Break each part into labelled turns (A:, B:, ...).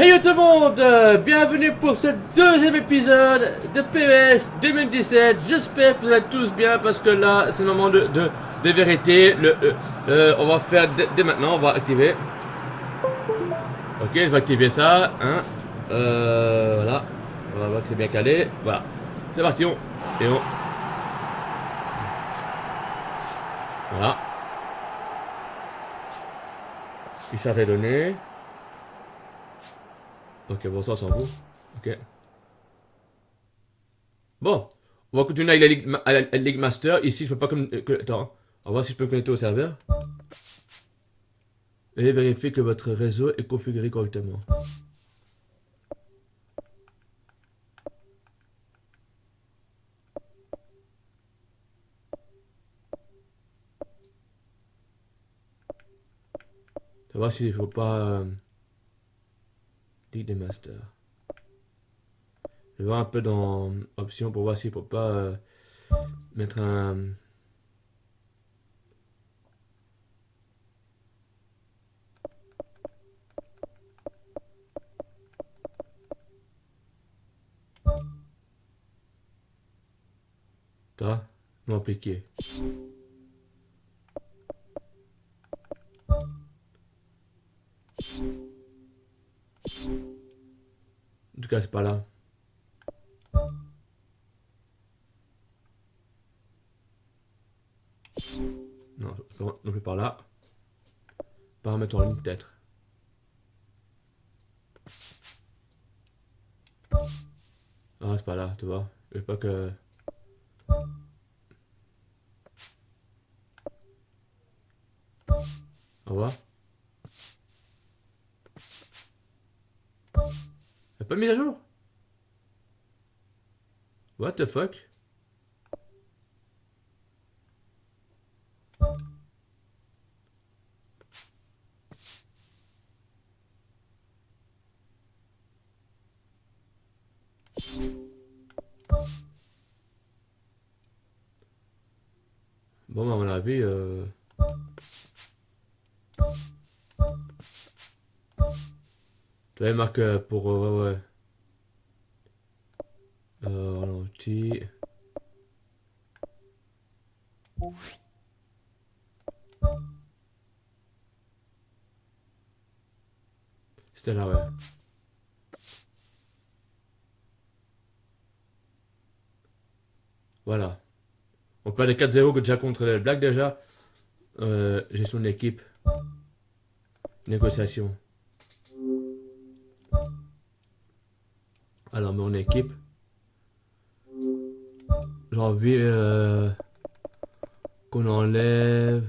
A: Hey tout le monde, bienvenue pour ce deuxième épisode de PES 2017. J'espère que vous allez tous bien parce que là c'est le moment de vérité. On va faire dès maintenant, on va activer. Ok, je vais activer ça. Hein. Voilà, on va voir que c'est bien calé. Voilà, c'est parti. Voilà. Il charge les données. Ok, bon ça on s'en fout. Ok. Bon, on va continuer avec la Ligue Master. Ici, je peux pas comme. Attends, on va voir si je peux me connecter au serveur. Et vérifier que votre réseau est configuré correctement. On va voir s'il faut pas. Ligue des Masters. Je vais voir un peu dans options pour voir s'il faut pas mettre un. Toi, non appliqué. En tout cas, c'est pas là. Non, non plus par là. Paramètres en ligne, peut-être. Ah, c'est pas là, tu vois. Je veux pas que. Au revoir. Y'a pas de mise à jour? What the fuck? Bon, bah, à mon avis. Tu vois, il marque pour. Ouais, ouais. Ralenti. C'était là, ouais. Voilà. On perd les 4-0 déjà contre les Blacks déjà. Gestion d'équipe. Négociation. Alors, mon équipe. J'ai envie qu'on enlève.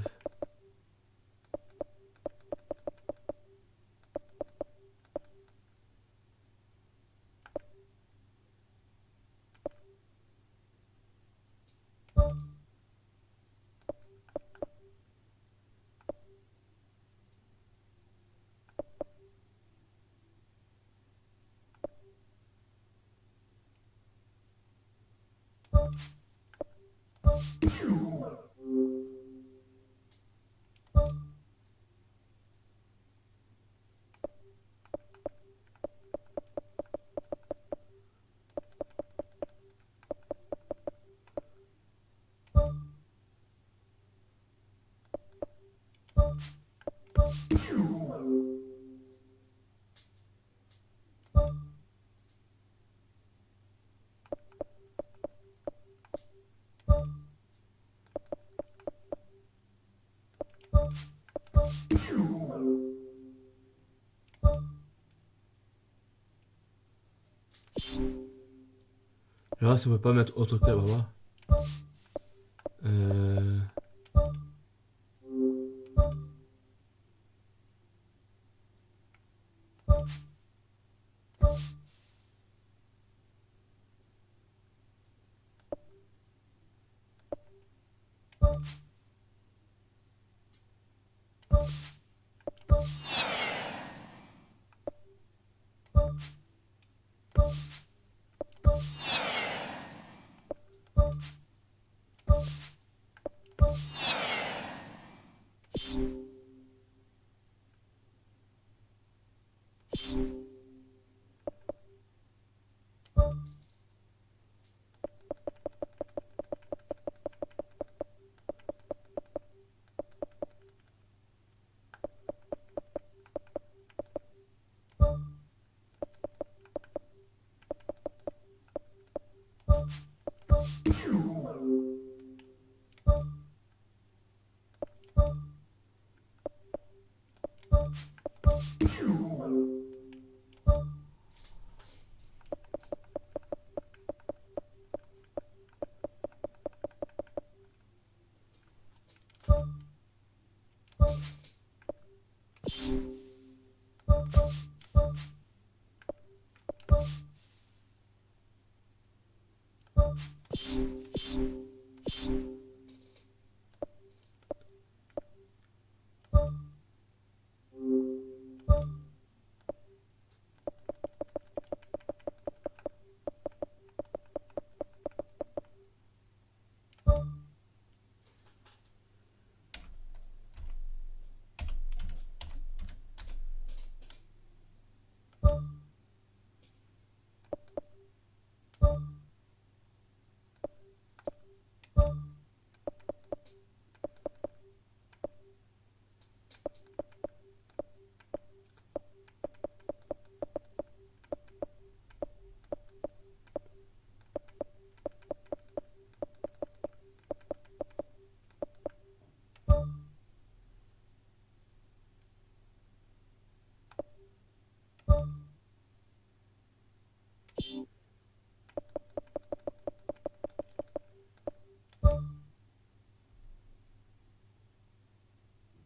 A: Là, ça ne peut pas mettre autre que. On va voir. Euh...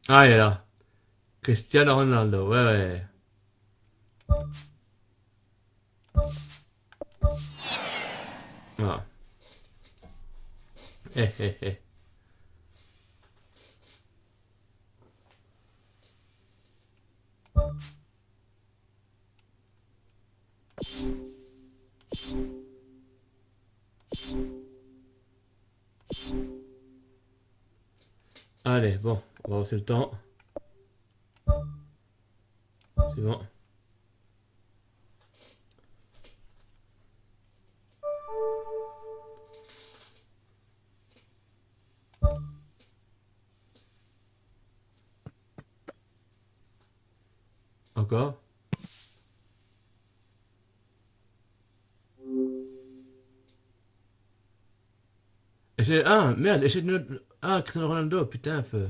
A: Ah, il est là. Cristiano Ronaldo, ouais, ouais. Ah. Eh, eh, eh. Allez, bon, on va passer le temps. C'est bon. Encore. Ah, merde, essaie de notre... Ah, Cristiano Ronaldo, putain, feu.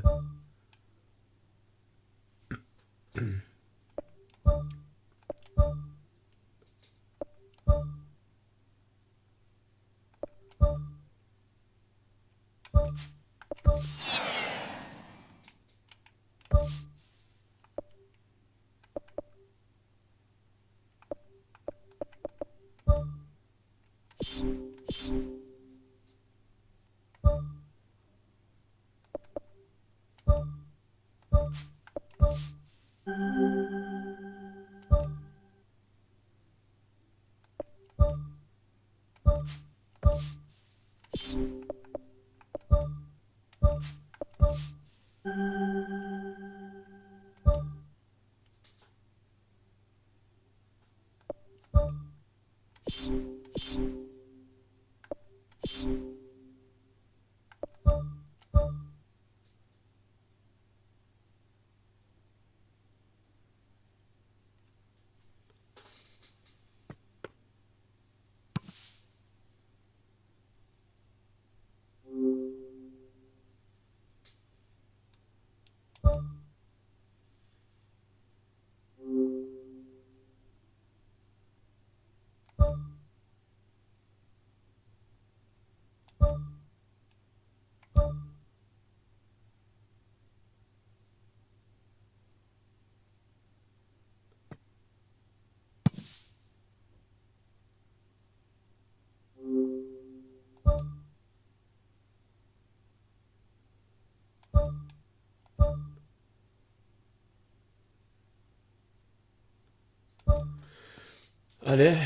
A: Allez.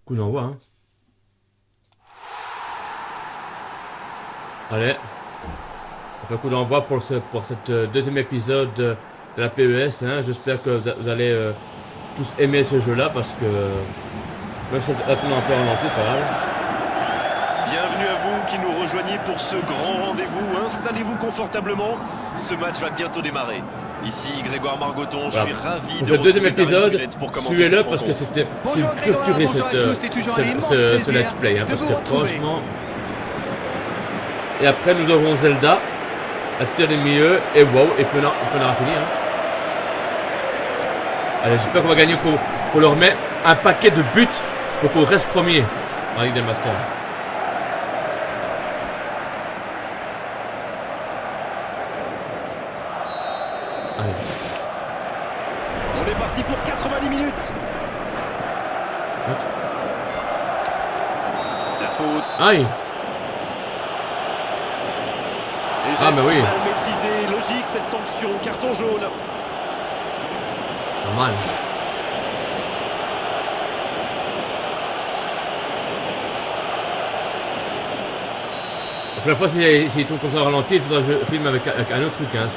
A: Coup d'envoi, hein. Allez. Un coup d'envoi pour cette deuxième épisode de la PES, hein. J'espère que vous allez tous aimer ce jeu-là parce que même si ça tourne un peu en ralenti, c'est pas grave.
B: Bienvenue à vous qui nous rejoignez pour ce grand rendez-vous. Installez-vous confortablement. Ce match va bientôt démarrer. Ici Grégoire Margoton,
A: Voilà.
B: je suis ravi
A: Pour
B: de
A: ce deuxième
B: retrouver Darren
A: épisode,
B: Tulette pour commenter
A: suivez-le
B: cette
A: parce que
B: rencontre.
A: c'était
C: Bonjour
A: c'est
C: Grégoire,
A: torturé
C: bonjour à tous, c'est toujours un immense
A: ce let's
C: plaisir
A: play, hein,
C: de
A: parce
C: vous
A: que
C: retrouver.
A: franchement. Et après nous aurons Zelda, la terre des milieux, et wow, et puis on aura fini. Hein. Allez, j'espère qu'on va gagner pour leur mettre un paquet de buts pour qu'on reste premier en Ligue des Masters. Allez.
B: On est parti pour 90 minutes. La faute.
A: Aïe.
B: Les gestes
A: Ah, mais oui.
B: mal maîtrisés, logique cette sanction, carton jaune.
A: Normal. La première fois, s'ils tournent comme ça au ralenti, il faudra que je filme avec un autre truc, hein,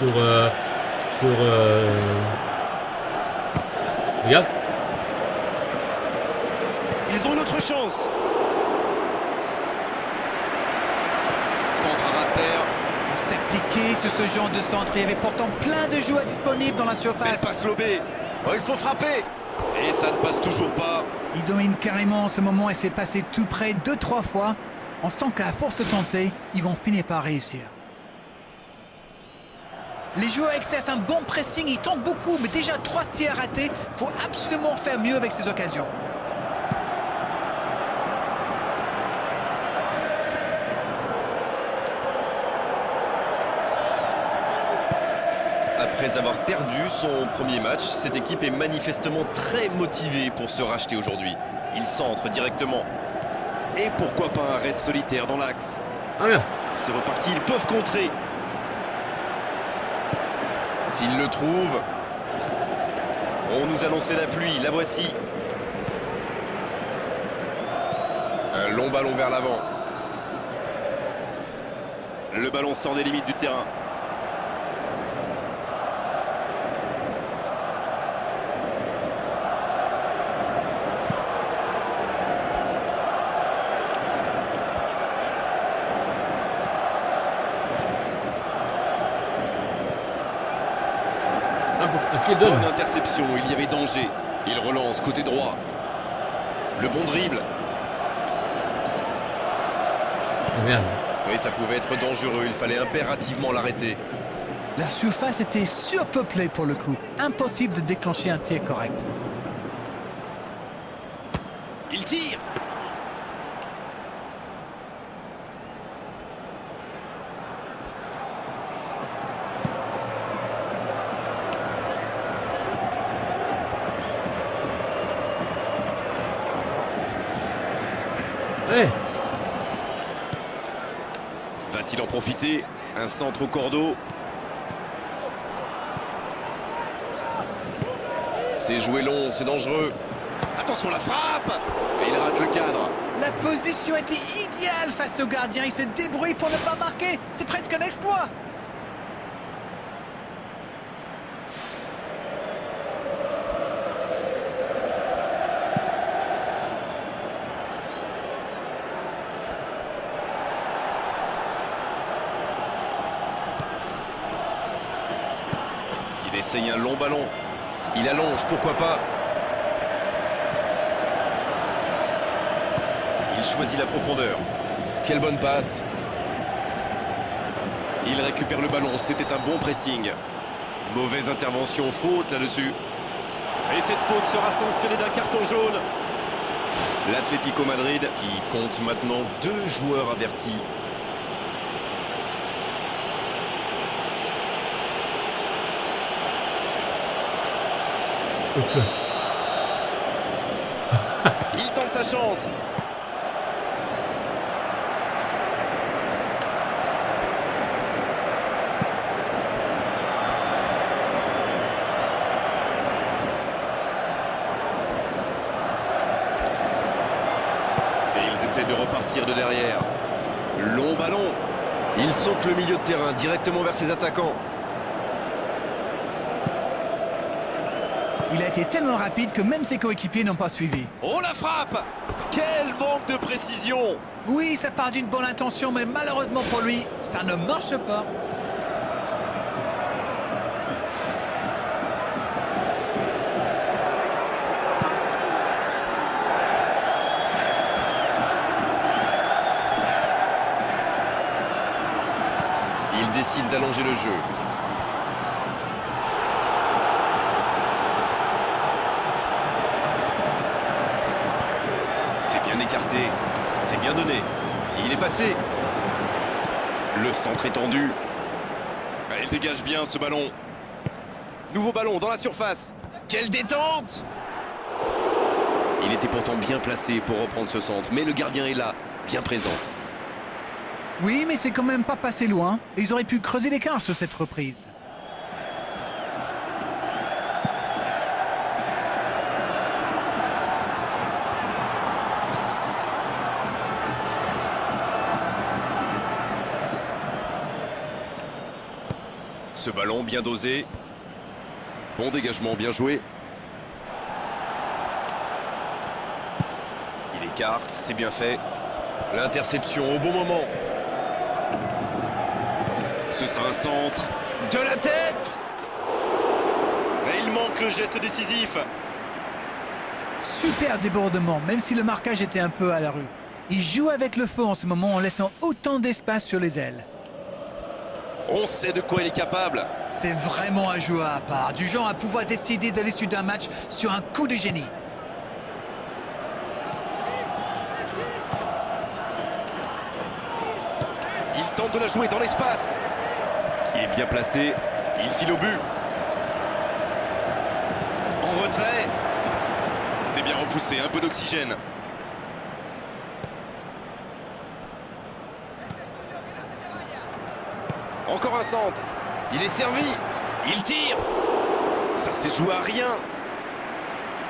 A: Regarde.
B: Ils ont une autre chance. Centre à terre.
C: Il faut s'appliquer sur ce genre de centre. Il y avait pourtant plein de joueurs disponibles dans la
B: Elle
C: surface.
B: passe lobée. Oh, il faut frapper. Et ça ne passe toujours pas.
C: Il domine carrément en ce moment et c'est passé tout près 2-3 fois. On sent qu'à force de tenter, ils vont finir par réussir. Les joueurs exercent un bon pressing, ils tentent beaucoup, mais déjà 3 tirs ratés. Il faut absolument faire mieux avec ces occasions.
B: Après avoir perdu son premier match, cette équipe est manifestement très motivée pour se racheter aujourd'hui. Il centre directement. Et pourquoi pas un raid solitaire dans l'axe.
A: Ah bien.
B: C'est reparti, ils peuvent contrer. S'ils le trouvent. On nous annonçait la pluie, la voici. Un long ballon vers l'avant. Le ballon sort des limites du terrain. Bonne interception, il y avait danger. Il relance côté droit. Le bon dribble.
A: Oh, merde.
B: Oui, ça pouvait être dangereux, il fallait impérativement l'arrêter.
C: La surface était surpeuplée pour le coup. Impossible de déclencher un tir correct.
B: Il tire.
A: Allez.
B: Va-t-il en profiter? Un centre au cordeau. C'est joué long, c'est dangereux. Attention la frappe. Et il rate le cadre.
C: La position était idéale face au gardien. Il se débrouille pour ne pas marquer. C'est presque un exploit.
B: Il essaye un long ballon. Il allonge, pourquoi pas. Il choisit la profondeur. Quelle bonne passe. Il récupère le ballon, c'était un bon pressing. Mauvaise intervention, faute là-dessus. Et cette faute sera sanctionnée d'un carton jaune. L'Atlético Madrid qui compte maintenant 2 joueurs avertis.
A: Ok.
B: Il tente sa chance. Et ils essaient de repartir de derrière. Long ballon. Il saute le milieu de terrain directement vers ses attaquants.
C: Il a été tellement rapide que même ses coéquipiers n'ont pas suivi.
B: Oh la frappe! Quel manque de précision!
C: Oui, ça part d'une bonne intention, mais malheureusement pour lui, ça ne marche pas.
B: décide d'allonger le jeu. C'est bien écarté, c'est bien donné. Il est passé. Le centre est tendu. Il dégage bien ce ballon. Nouveau ballon dans la surface. Quelle détente! Il était pourtant bien placé pour reprendre ce centre, mais le gardien est là, bien présent.
C: Oui, mais c'est quand même pas passé loin. Et ils auraient pu creuser l'écart sur cette reprise.
B: Ce ballon bien dosé. Bon dégagement, bien joué. Il écarte, c'est bien fait. L'interception au bon moment. Ce sera un centre. De la tête! Et il manque le geste décisif.
C: Super débordement, même si le marquage était un peu à la rue. Il joue avec le feu en ce moment en laissant autant d'espace sur les ailes.
B: On sait de quoi il est capable.
D: C'est vraiment un joueur à part, du genre à pouvoir décider de l'issue d'un match sur un coup de génie.
B: Il tente de la jouer dans l'espace. Il est bien placé. Il file au but. En retrait. C'est bien repoussé, un peu d'oxygène. Encore un centre. Il est servi. Il tire. Ça s'est joué à rien.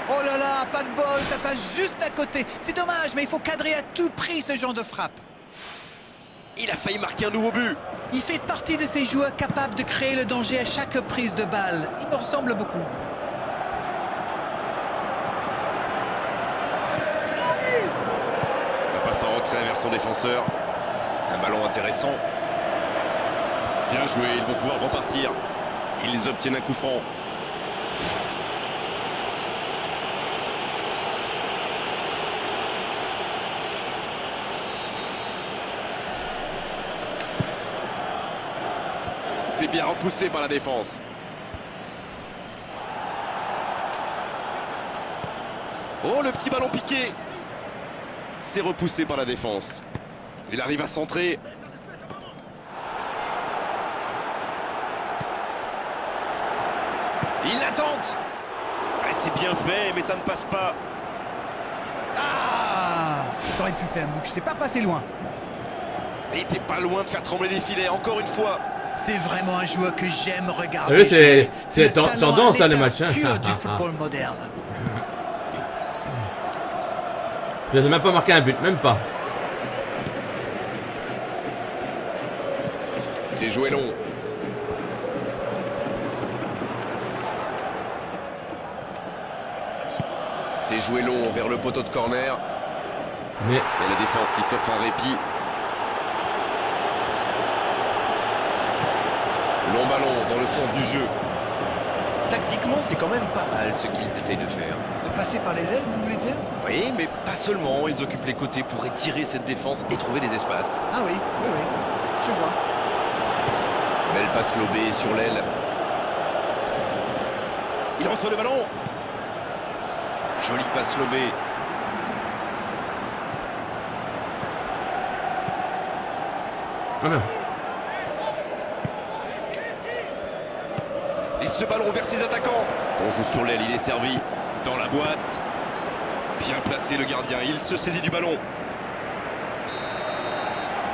D: Oh là là, pas de bol, ça passe juste à côté. C'est dommage, mais il faut cadrer à tout prix ce genre de frappe.
B: Il a failli marquer un nouveau but.
D: Il fait partie de ces joueurs capables de créer le danger à chaque prise de balle. Il me ressemble beaucoup.
B: La passe en retrait vers son défenseur. Un ballon intéressant. Bien joué, ils vont pouvoir repartir. Ils obtiennent un coup franc. C'est bien repoussé par la défense. Oh, le petit ballon piqué. C'est repoussé par la défense. Il arrive à centrer. Il la tente. C'est bien fait, mais ça ne passe pas.
C: Ah, ça aurait pu faire mieux. C'est pas passé loin.
B: Il était pas loin de faire trembler les filets, encore une fois.
D: C'est vraiment un joueur que j'aime regarder.
A: Oui,
D: jouer.
A: c'est
D: le talent
A: tendance,
D: à
A: hein, les
D: l'état
A: matchs, hein.
D: pur du football moderne.
A: Je n'ai même pas marqué un but, même pas.
B: C'est joué long. C'est joué long vers le poteau de corner.
A: Mais
B: Et la défense qui s'offre un répit. Long ballon dans le sens du jeu. Tactiquement, c'est quand même pas mal ce qu'ils essayent de faire.
C: De passer par les ailes, vous voulez dire?
B: Oui, mais pas seulement. Ils occupent les côtés pour étirer cette défense et trouver des espaces.
C: Ah oui, oui, oui. Je vois.
B: Belle passe lobée sur l'aile. Il reçoit le ballon. Jolie passe lobée.
A: ah non.
B: Et ce ballon vers ses attaquants. On joue sur l'aile, il est servi. Dans la boîte. Bien placé le gardien, il se saisit du ballon.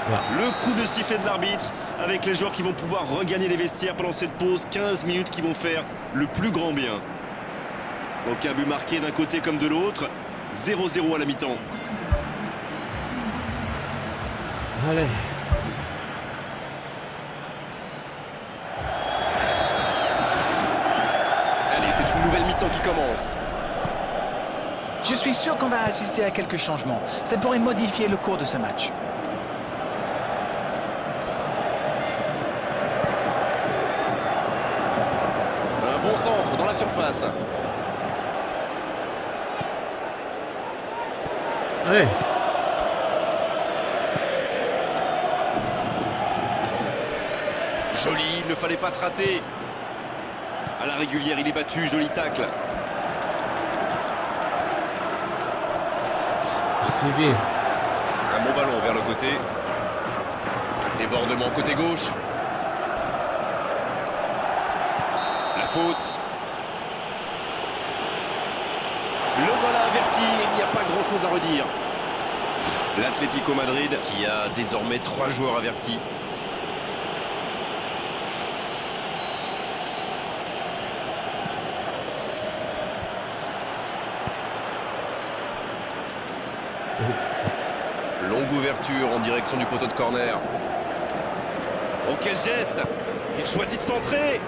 A: Voilà.
E: Le coup de sifflet de l'arbitre avec les joueurs qui vont pouvoir regagner les vestiaires pendant cette pause. 15 minutes qui vont faire le plus grand bien. Aucun but marqué d'un côté comme de l'autre. 0-0 à la mi-temps.
A: Allez.
B: Allez, c'est une nouvelle mi-temps qui commence.
D: Je suis sûr qu'on va assister à quelques changements. Ça pourrait modifier le cours de ce match.
B: Un bon centre dans la surface.
A: Allez.
B: Joli, il ne fallait pas se rater. À la régulière, il est battu, joli tacle.
A: C'est bien.
B: Un bon ballon vers le côté. Débordement côté gauche. La faute. Le voilà averti, il n'y a pas grand chose à redire. L'Atlético Madrid qui a désormais 3 joueurs avertis. Longue ouverture en direction du poteau de corner. Oh quel geste!
E: Il choisit de centrer.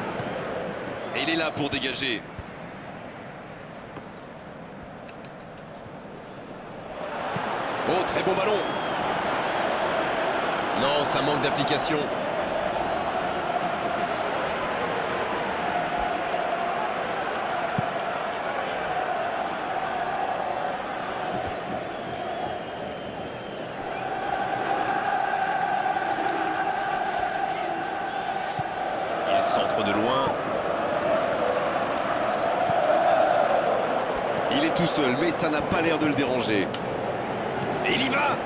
B: Et il est là pour dégager. Oh très bon ballon. Non, ça manque d'application. Il centre de loin. Il est tout seul, mais ça n'a pas l'air de le déranger. Et il y va!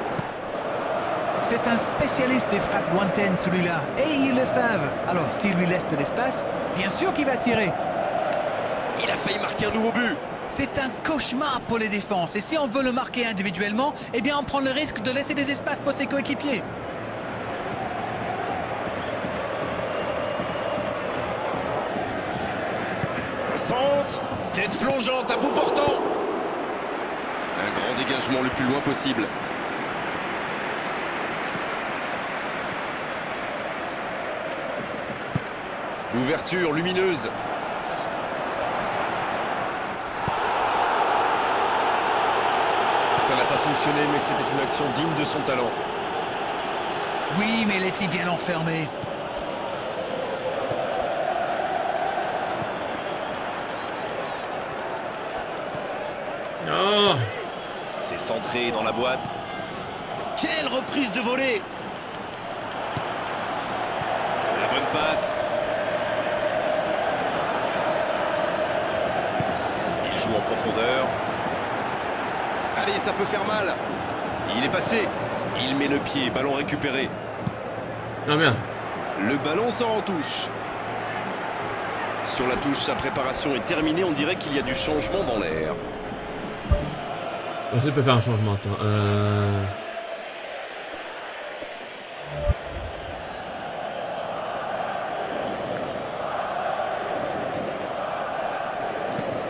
C: C'est un spécialiste des frappes lointaines, celui-là. Et ils le savent. Alors, s'il lui laisse de l'espace, bien sûr qu'il va tirer.
B: Il a failli marquer un nouveau but.
D: C'est un cauchemar pour les défenses. Et si on veut le marquer individuellement, eh bien on prend le risque de laisser des espaces pour ses coéquipiers.
E: Un centre.
B: Tête plongeante à bout portant. Un grand dégagement le plus loin possible. Ouverture lumineuse. Ça n'a pas fonctionné, mais c'était une action digne de son talent.
D: Oui, mais il était bien enfermé.
A: Oh.
B: C'est centré dans la boîte.
E: Quelle reprise de volée.
B: La bonne passe. Il joue en profondeur. Allez, ça peut faire mal. Il est passé. Il met le pied, ballon récupéré.
A: Non, bien.
E: Le ballon sort en touche.
B: Sur la touche, sa préparation est terminée. On dirait qu'il y a du changement dans l'air.
A: Je peux faire un changement. Attends.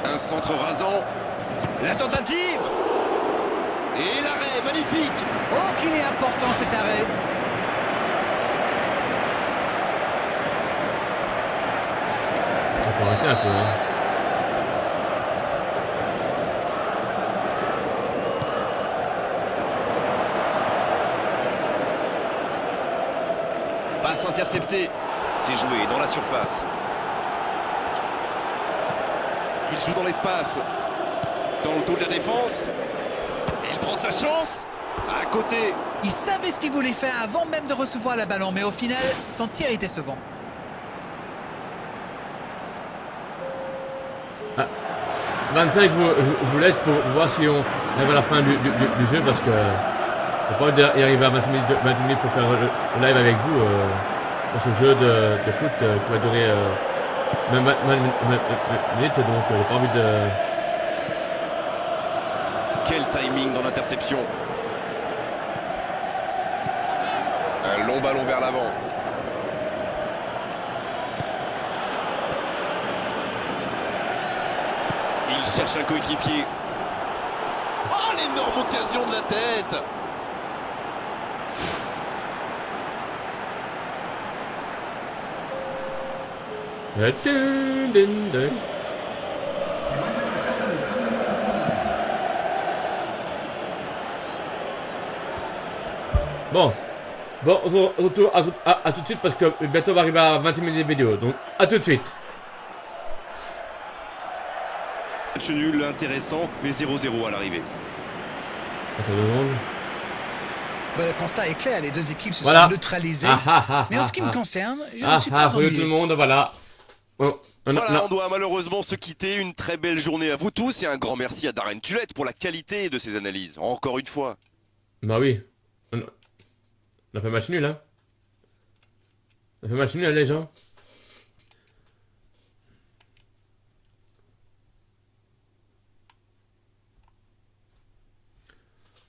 B: Un centre rasant. La tentative. Et l'arrêt, magnifique.
D: Oh, qu'il est important cet arrêt.
A: Il faut arrêter un peu. Hein.
B: Passe interceptée. C'est joué dans la surface.
E: Il joue dans l'espace. Dans le dos de la défense.
B: Il prend sa chance. À côté.
D: Il savait ce qu'il voulait faire avant même de recevoir la ballon, mais au final, son tir est décevant.
A: Ah. 25, je vous laisse pour voir si on arrive à la fin du jeu parce que j'ai pas envie d'y arriver à 20 minutes pour faire le live avec vous pour ce jeu de foot qui va durer même 20 minutes, donc j'ai pas envie de...
B: Quel timing dans l'interception. Un long ballon vers l'avant. Il cherche un coéquipier. Oh, l'énorme occasion de la tête.
A: Bon, on se retrouve à tout de suite parce que bientôt on va arriver à 20 minutes de vidéo, donc à tout de suite.
E: Match nul, intéressant, mais 0-0 à l'arrivée.
A: Attends 2 secondes.
D: Le constat est clair, les deux équipes se
A: Voilà.
D: sont neutralisées. Mais en ce qui me concerne, je ne suis pas
A: salut tout
D: ennuyé.
A: le monde, voilà.
B: Voilà, on doit malheureusement se quitter. Une très belle journée à vous tous et un grand merci à Darren Tulette pour la qualité de ses analyses. Encore une fois.
A: Bah oui. On a fait match nul, hein. On a fait match nul, hein, les gens.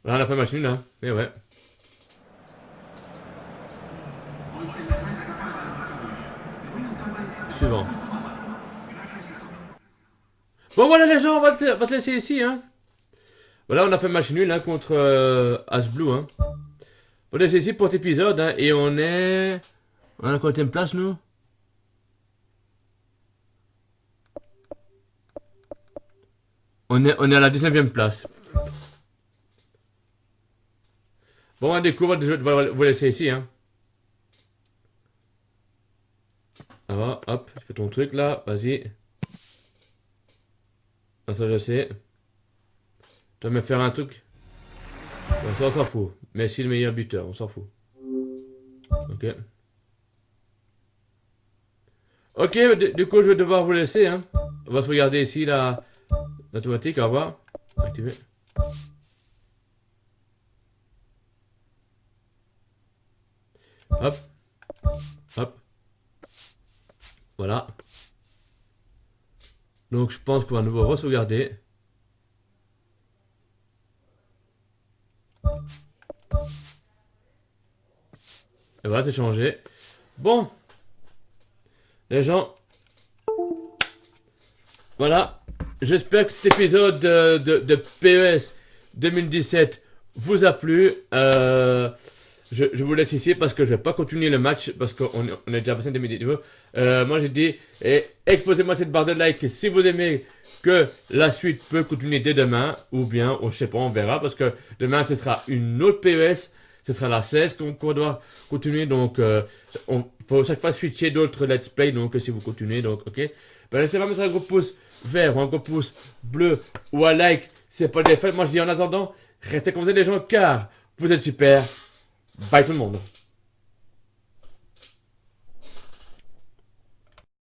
A: Voilà, on a fait match nul, hein. Mais ouais. Suivant. Bon voilà les gens, on va se laisser ici, hein. Voilà, on a fait match nul, hein, contre Asblue, hein. On va laisser ici pour cet épisode, hein, et on est... On a la quatrième place, nous. On est à la 19e place. Bon, du coup, on va vous laisser ici, hein. Ça va, hop, fais ton truc là, vas-y. Ah, ça je sais. Tu vas me faire un truc. Bon, ça on s'en fout. Messi le meilleur buteur, on s'en fout. Ok. Ok, du coup je vais devoir vous laisser, hein. On va se regarder ici l'automatique, au revoir. Activé. Hop. Hop. Voilà. Donc je pense qu'on va nouveau re-sauvegarder. Et voilà, c'est changé. Bon. Les gens. Voilà. J'espère que cet épisode de PES 2017 vous a plu. Je vous laisse ici parce que je vais pas continuer le match parce qu'on est déjà passé 2 minutes. Moi j'ai dit, exposez-moi cette barre de like si vous aimez que la suite peut continuer dès demain ou bien, je sais pas, on verra parce que demain ce sera une autre PES, ce sera la 16 qu'on doit continuer, donc on faut chaque fois switcher d'autres let's play, donc si vous continuez, donc ok. Ben laissez-moi mettre un gros pouce vert ou un gros pouce bleu ou un like, c'est pas des faits. Moi je dis en attendant, restez comme vous êtes les gens car vous êtes super. Bye tout le monde.